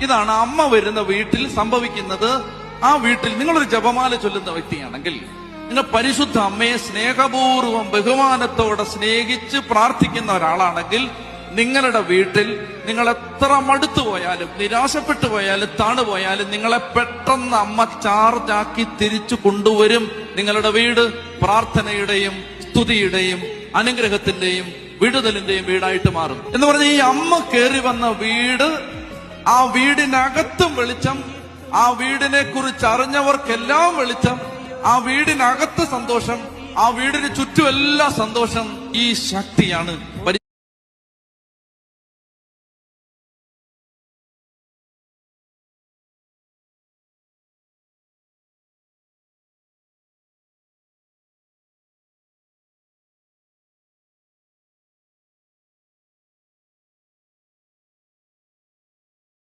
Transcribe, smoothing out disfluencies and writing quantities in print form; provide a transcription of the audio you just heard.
ഇതാണ് അമ്മ വരുന്ന വീട്ടിൽ സംഭവിക്കുന്നത്. ആ വീട്ടിൽ നിങ്ങളൊരു ജപമാല ചൊല്ലുന്ന വ്യക്തിയാണെങ്കിൽ, നിങ്ങൾ പരിശുദ്ധ അമ്മയെ സ്നേഹപൂർവ്വം ബഹുമാനത്തോടെ സ്നേഹിച്ച് പ്രാർത്ഥിക്കുന്ന ഒരാളാണെങ്കിൽ, നിങ്ങളുടെ വീട്ടിൽ നിങ്ങൾ എത്ര മടുത്തു പോയാലും, നിരാശപ്പെട്ടു പോയാലും, താണുപോയാലും നിങ്ങളെ പെട്ടെന്ന് അമ്മ ചാർജാക്കി തിരിച്ചു കൊണ്ടുവരും. നിങ്ങളുടെ വീട് പ്രാർത്ഥനയുടെയും സ്തുതിയുടെയും അനുഗ്രഹത്തിന്റെയും വിടുതലിന്റെയും വീടായിട്ട് മാറും. എന്ന് പറഞ്ഞ ഈ അമ്മ കയറി വന്ന വീട്, ആ വീടിനകത്തും വെളിച്ചം, ആ വീടിനെ കുറിച്ച് അറിഞ്ഞവർക്കെല്ലാം വെളിച്ചം, ആ വീടിനകത്ത് സന്തോഷം, ആ വീടിന് ചുറ്റും എല്ലാ സന്തോഷം. ഈ ശക്തിയാണ്